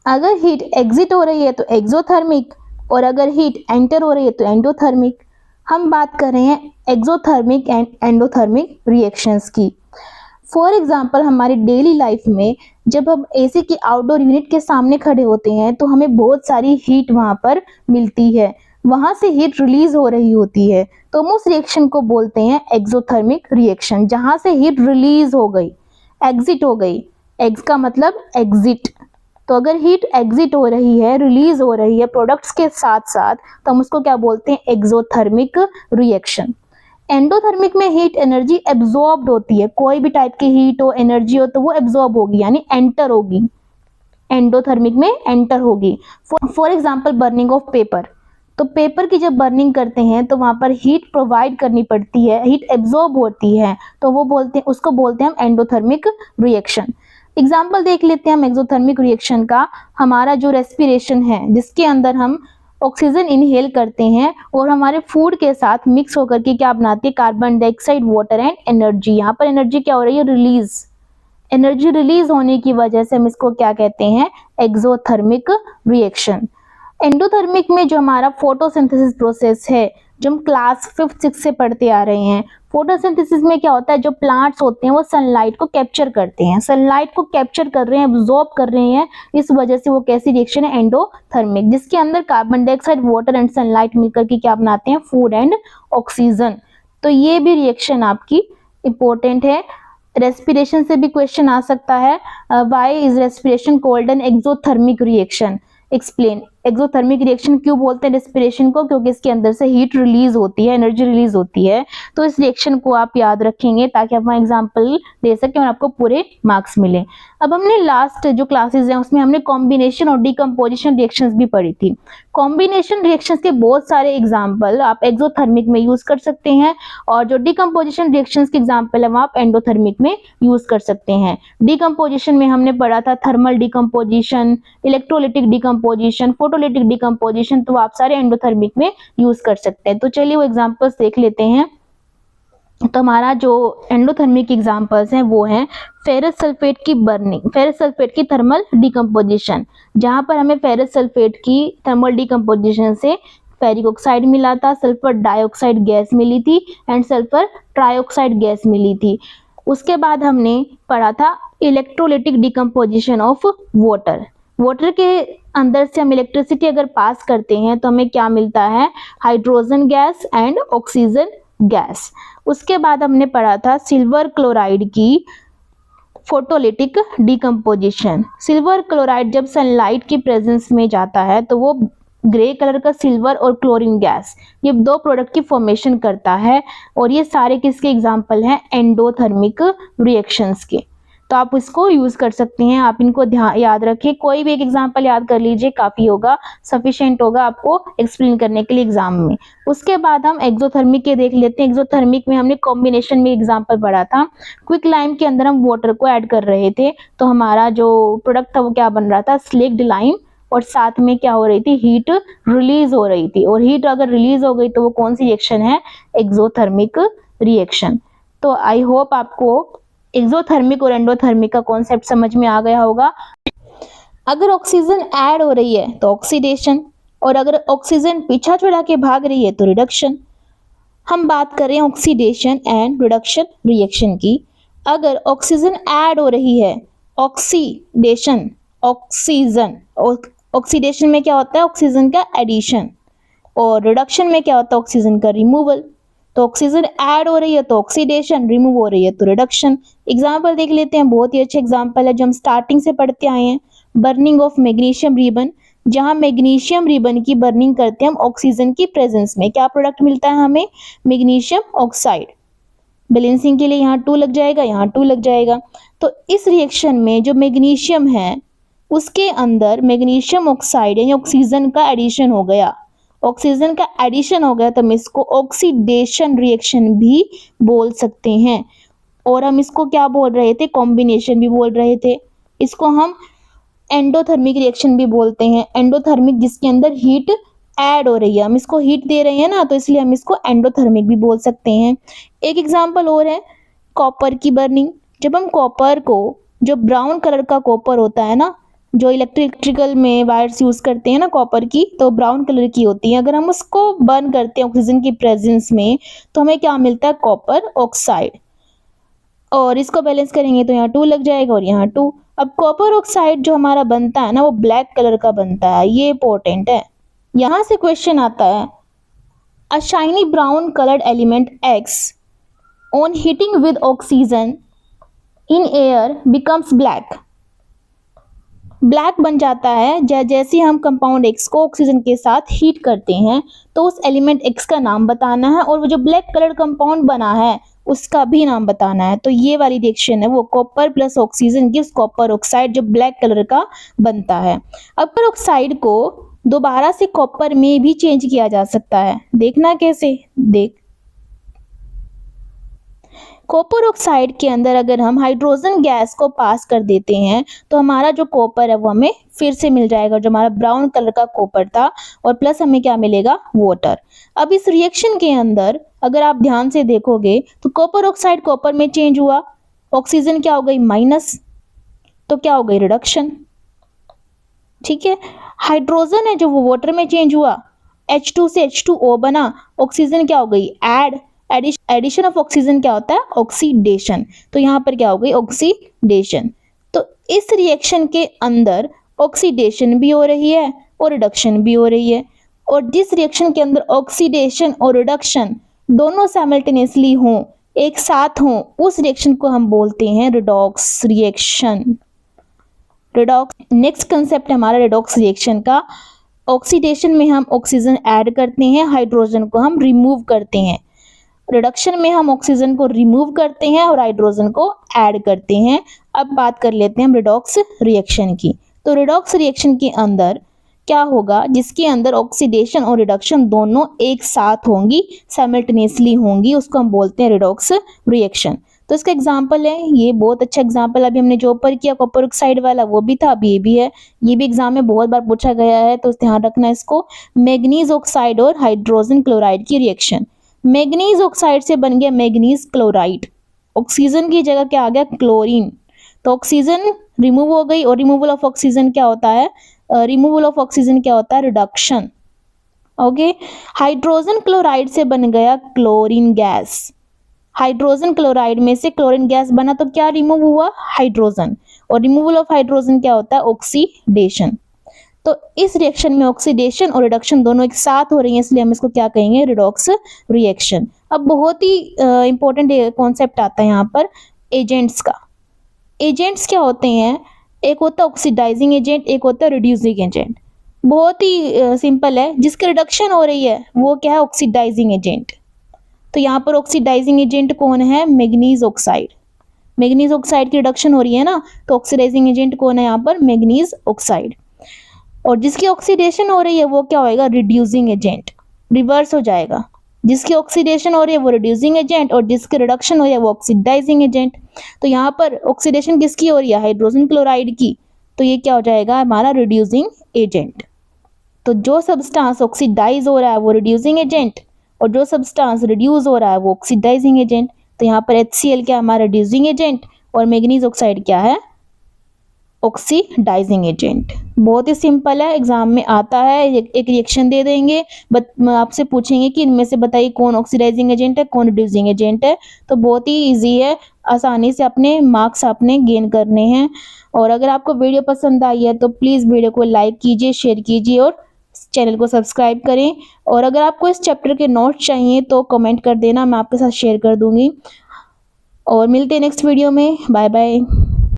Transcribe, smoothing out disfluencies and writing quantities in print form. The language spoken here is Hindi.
अगर हीट एग्जिट हो रही है तो एक्सोथर्मिक, और अगर हीट एंटर हो रही है तो एंडोथर्मिक। हम बात कर रहे हैं एक्सोथर्मिक एंड एंडोथर्मिक रिएक्शंस की। फॉर एग्जाम्पल हमारी डेली लाइफ में जब हम एसी की आउटडोर यूनिट के सामने खड़े होते हैं तो हमें बहुत सारी हीट वहां पर मिलती है, वहां से हीट रिलीज हो रही होती है, तो हम उस रिएक्शन को बोलते हैं एक्सोथर्मिक रिएक्शन, जहां से हीट रिलीज हो गई, एग्जिट हो गई। एक्स का मतलब एग्जिट। तो अगर हीट एग्जिट हो रही है, रिलीज हो रही है प्रोडक्ट्स के साथ साथ, तो हम उसको क्या बोलते हैं, एक्सोथर्मिक रिएक्शन। एंडोथर्मिक में हीट एनर्जी एब्जॉर्ब्ड होती है, कोई भी टाइप की हीट हो, एनर्जी हो, तो वो एब्जॉर्ब होगी यानी एंटर होगी, एंडोथर्मिक में एंटर होगी। For example burning of paper, तो पेपर की जब बर्निंग करते हैं तो वहां पर हीट प्रोवाइड करनी पड़ती है, हीट एब्जॉर्ब होती है, तो वो बोलते हैं, उसको बोलते हैं हम एंडोथर्मिक रिएक्शन। एग्जाम्पल देख लेते हैं हम एक्सोथर्मिक रिएक्शन का। हमारा जो रेस्पिरेशन है, जिसके अंदर हम ऑक्सीजन इनहेल करते हैं और हमारे फूड के साथ मिक्स होकर के क्या बनाती है, carbon dioxide, water and energy. यहाँ पर एनर्जी क्या हो रही है, रिलीज। एनर्जी रिलीज होने की वजह से हम इसको क्या कहते हैं, एक्सोथर्मिक रिएक्शन। एंडोथर्मिक में जो हमारा फोटोसिंथेसिस प्रोसेस है, जो हम क्लास 5th 6th से पढ़ते आ रहे हैं, फोटोसिंथेसिस में क्या होता है, जो प्लांट्स होते हैं वो सनलाइट को कैप्चर करते हैं, सनलाइट को कैप्चर कर रहे हैं, एब्जॉर्ब कर रहे हैं, इस वजह से वो कैसी रिएक्शन है, एंडोथर्मिक, जिसके अंदर carbon dioxide, water and sunlight मिलकर के क्या बनाते हैं, फूड एंड ऑक्सीजन। तो ये भी रिएक्शन आपकी इंपॉर्टेंट है। रेस्पिरेशन से भी क्वेश्चन आ सकता है, why is respiration called an exothermic reaction, explain. Exothermic reaction क्यों बोलते हैं रेस्पिरेशन को, क्योंकि इसके अंदर से हीट रिलीज होती है, एनर्जी रिलीज होती है। तो इस रिएक्शन को आप याद रखेंगे ताकि आप वहाँ एग्जाम्पल दे सकें और आपको पूरे मार्क्स मिले। अब हमने लास्ट जो क्लासेस हैं उसमें हमने कॉम्बिनेशन और डिकम्पोजिशन रिएक्शंस भी पढ़ी थी। कॉम्बिनेशन रिएक्शंस के बहुत सारे एग्जाम्पल आप एक्सोथर्मिक में यूज कर सकते हैं, और जो डिकम्पोजिशन रिएक्शंस के एग्जाम्पल है वो आप एंडोथर्मिक में यूज कर सकते हैं। डिकम्पोजिशन में हमने पढ़ा था thermal decomposition, electrolytic decomposition, photolytic decomposition, तो आप सारे एंडोथर्मिक में यूज कर सकते हैं। तो चलिए वो एग्जांपल्स देख लेते हैं। तो हमारा जो एंडोथर्मिक एग्जांपल्स हैं वो हैं फेरस सल्फेट की बर्निंग, फेरस सल्फेट की थर्मल डिकम्पोजिशन, जहां पर हमें फेरस सल्फेट की थर्मल डिकम्पोजिशन से फेरिक ऑक्साइड मिला था, सल्फर डाइऑक्साइड गैस मिली थी एंड सल्फर ट्राइऑक्साइड गैस मिली थी। उसके बाद हमने पढ़ा था electrolytic decomposition of water. Water के अंदर से हम इलेक्ट्रिसिटी अगर पास करते हैं तो हमें क्या मिलता है, hydrogen gas and oxygen gas. उसके बाद हमने पढ़ा था सिल्वर क्लोराइड की फोटोलिटिक डिकम्पोजिशन। सिल्वर क्लोराइड जब सनलाइट की प्रेजेंस में जाता है तो वो ग्रे कलर का सिल्वर और क्लोरीन गैस, ये दो प्रोडक्ट की फॉर्मेशन करता है, और ये सारे किसके एग्जाम्पल हैं, एंडोथर्मिक रिएक्शंस के। तो आप इसको यूज कर सकते हैं, आप इनको ध्यान याद रखिए, कोई भी एक एग्जाम्पल याद कर लीजिए, काफी होगा, सफिशिएंट होगा आपको एक्सप्लेन करने के लिए एग्जाम में। उसके बाद हम एक्सोथर्मिक के देख लेते हैं। एक्सोथर्मिक में हमने कॉम्बिनेशन में एग्जाम्पल पढ़ा था, क्विक लाइम के अंदर हम वाटर को ऐड कर रहे थे, तो हमारा जो प्रोडक्ट था वो क्या बन रहा था, स्लेक्ड लाइम, और साथ में क्या हो रही थी, हीट रिलीज हो रही थी, और हीट अगर रिलीज हो गई तो वो कौन सी रिएक्शन है, एक्सोथर्मिक रिएक्शन। तो आई होप आपको एक्सोथर्मिक और एंडोथर्मिक का कॉन्सेप्ट समझ में आ गया होगा। अगर ऑक्सीजन ऐड हो रही है तो ऑक्सीडेशन, और अगर ऑक्सीजन पीछा छुड़ा के भाग रही है तो रिडक्शन। हम बात कर रहे हैं ऑक्सीडेशन एंड रिडक्शन रिएक्शन की। अगर ऑक्सीजन ऐड हो रही है, ऑक्सीडेशन, ऑक्सीजन, ऑक्सीडेशन में क्या होता है, ऑक्सीजन का एडिशन, और रिडक्शन में क्या होता है, ऑक्सीजन का रिमूवल। तो ऑक्सीजन ऐड हो रही है तो ऑक्सीडेशन, रिमूव हो रही है तो रिडक्शन। एग्जाम्पल देख लेते हैं, बहुत ही अच्छे एग्जाम्पल है जो हम स्टार्टिंग से पढ़ते आए हैं। बर्निंग ऑफ मैग्नीशियम रिबन, जहां मैग्नीशियम रिबन की बर्निंग करते हैं हम ऑक्सीजन की प्रेजेंस में, क्या प्रोडक्ट मिलता है हमें, मैग्नीशियम ऑक्साइड। बैलेंसिंग के लिए यहाँ 2 लग जाएगा, यहाँ 2 लग जाएगा। तो इस रिएक्शन में जो मैग्नीशियम है उसके अंदर मैग्नीशियम ऑक्साइड यानी ऑक्सीजन का एडिशन हो गया, ऑक्सीजन का एडिशन हो गया, तो हम इसको ऑक्सीडेशन रिएक्शन भी बोल सकते हैं। और हम इसको क्या बोल रहे थे, कॉम्बिनेशन भी बोल रहे थे। इसको हम एंडोथर्मिक रिएक्शन भी बोलते हैं। एंडोथर्मिक जिसके अंदर हीट ऐड हो रही है, हम इसको हीट दे रहे हैं ना, तो इसलिए हम इसको एंडोथर्मिक भी बोल सकते हैं। एक एग्जाम्पल और है कॉपर की बर्निंग। जब हम कॉपर को, जो ब्राउन कलर का कॉपर होता है ना, जो इलेक्ट्रिकल में वायर्स यूज़ करते हैं ना कॉपर की, तो ब्राउन कलर की होती है। अगर हम उसको बर्न करते हैं ऑक्सीजन की प्रेजेंस में तो हमें क्या मिलता है, कॉपर ऑक्साइड। और इसको बैलेंस करेंगे तो यहाँ 2 लग जाएगा और यहाँ 2। अब कॉपर ऑक्साइड जो हमारा बनता है ना वो ब्लैक कलर का बनता है, ये इंपॉर्टेंट है। यहाँ से क्वेश्चन आता है, अ shiny brown coloured element X on heating with oxygen in air becomes black. Black बन जाता है जैसे हम कंपाउंड X को ऑक्सीजन के साथ हीट करते हैं, तो उस एलिमेंट X का नाम बताना है और वो जो ब्लैक कलर कंपाउंड बना है उसका भी नाम बताना है। तो ये वाली रिएक्शन है वो copper plus oxygen gives copper oxide, जो ब्लैक कलर का बनता है। अब कॉपर ऑक्साइड को दोबारा से कॉपर में भी चेंज किया जा सकता है, देखना कैसे, देख। कॉपर ऑक्साइड के अंदर अगर हम हाइड्रोजन गैस को पास कर देते हैं तो हमारा जो कॉपर है वो हमें फिर से मिल जाएगा, जो हमारा ब्राउन कलर का कॉपर था, और प्लस हमें क्या मिलेगा, वाटर। अब इस रिएक्शन के अंदर अगर आप ध्यान से देखोगे तो कॉपर ऑक्साइड कॉपर में चेंज हुआ, ऑक्सीजन क्या हो गई, माइनस, तो क्या हो गई, रिडक्शन। ठीक है, हाइड्रोजन है जो वो वाटर में चेंज हुआ, H2 से H2O बना, ऑक्सीजन क्या हो गई, एडिशन ऑफ ऑक्सीजन क्या होता है, ऑक्सीडेशन। तो यहाँ पर क्या हो गई, ऑक्सीडेशन। तो इस रिएक्शन के अंदर ऑक्सीडेशन भी हो रही है और रिडक्शन भी हो रही है, और जिस रिएक्शन के अंदर ऑक्सीडेशन और रिडक्शन दोनों साइमल्टेनियसली हों, एक साथ हों, उस रिएक्शन को हम बोलते हैं redox reaction. Redox next concept है हमारा रिडॉक्स रिएक्शन का। ऑक्सीडेशन में हम ऑक्सीजन ऐड करते हैं, हाइड्रोजन को हम रिमूव करते हैं। रिडक्शन में हम ऑक्सीजन को रिमूव करते हैं और हाइड्रोजन को ऐड करते हैं। अब बात कर लेते हैं हम रिडॉक्स रिएक्शन की। तो रिडॉक्स रिएक्शन के अंदर क्या होगा, जिसके अंदर ऑक्सीडेशन और रिडक्शन दोनों एक साथ होंगी, साइमल्टेनियसली होंगी, उसको हम बोलते हैं रिडॉक्स रिएक्शन। तो इसका एग्जाम्पल है, ये बहुत अच्छा एग्जाम्पल अभी हमने जो ऊपर किया कॉपर ऑक्साइड वाला वो भी था, अभी ये भी है, ये भी एग्जाम में बहुत बार पूछा गया है, तो ध्यान रखना इसको। मैग्नीज ऑक्साइड और हाइड्रोजन क्लोराइड की रिएक्शन। मैग्नीज ऑक्साइड से बन गया मैग्नीज क्लोराइड, ऑक्सीजन की जगह क्या आ गया, क्लोरीन। तो ऑक्सीजन रिमूव हो गई, और रिमूवल ऑफ ऑक्सीजन क्या होता है, रिमूवल ऑफ ऑक्सीजन क्या होता है, रिडक्शन। ओके, हाइड्रोजन क्लोराइड से बन गया क्लोरीन गैस। हाइड्रोजन क्लोराइड में से क्लोरीन गैस बना तो क्या रिमूव हुआ, हाइड्रोजन, और रिमूवल ऑफ हाइड्रोजन क्या होता है, ऑक्सीडेशन। तो इस रिएक्शन में ऑक्सीडेशन और रिडक्शन दोनों एक साथ हो रही हैं, इसलिए हम इसको क्या कहेंगे, रिडॉक्स रिएक्शन। अब बहुत ही इंपॉर्टेंट कॉन्सेप्ट आता है यहाँ पर एजेंट्स का। एजेंट्स क्या होते हैं, एक होता है ऑक्सीडाइजिंग एजेंट, एक होता है रिड्यूसिंग एजेंट। बहुत ही सिंपल है, जिसकी रिडक्शन हो रही है वो क्या है, ऑक्सीडाइजिंग एजेंट। तो यहाँ पर ऑक्सीडाइजिंग एजेंट कौन है, मैग्नीज ऑक्साइड। मैग्नीज ऑक्साइड की रिडक्शन हो रही है ना, तो ऑक्सीडाइजिंग एजेंट कौन है यहाँ पर, मैग्नीज ऑक्साइड। और जिसकी ऑक्सीडेशन हो रही है वो क्या होएगा, रिड्यूसिंग एजेंट, रिवर्स हो जाएगा। जिसकी ऑक्सीडेशन हो रही है वो रिड्यूसिंग एजेंट, और जिसकी रिडक्शन हो रही है वो ऑक्सीडाइजिंग एजेंट। तो यहाँ पर ऑक्सीडेशन किसकी हो रही है, हाइड्रोजन क्लोराइड की, तो ये क्या हो जाएगा हमारा रिड्यूसिंग एजेंट। तो जो सब्सटेंस ऑक्सीडाइज हो रहा है वो रिड्यूसिंग एजेंट, और जो सब्सटेंस रिड्यूस हो रहा है वो ऑक्सीडाइजिंग एजेंट। तो यहाँ पर HCl क्या हमारा रिड्यूसिंग एजेंट, और मैग्नीज ऑक्साइड क्या है, ऑक्सीडाइजिंग एजेंट। बहुत ही सिंपल है, एग्जाम में आता है, एक रिएक्शन दे देंगे, आपसे पूछेंगे कि इनमें से बताइए कौन ऑक्सीडाइजिंग एजेंट है, कौन रिड्यूसिंग एजेंट है। तो बहुत ही इजी है, आसानी से अपने मार्क्स आपने गेन करने हैं। और अगर आपको वीडियो पसंद आई है तो प्लीज़ वीडियो को लाइक कीजिए, शेयर कीजिए और चैनल को सब्सक्राइब करें। और अगर आपको इस चैप्टर के नोट्स चाहिए तो कमेंट कर देना, मैं आपके साथ शेयर कर दूंगी। और मिलते हैं नेक्स्ट वीडियो में, बाय बाय।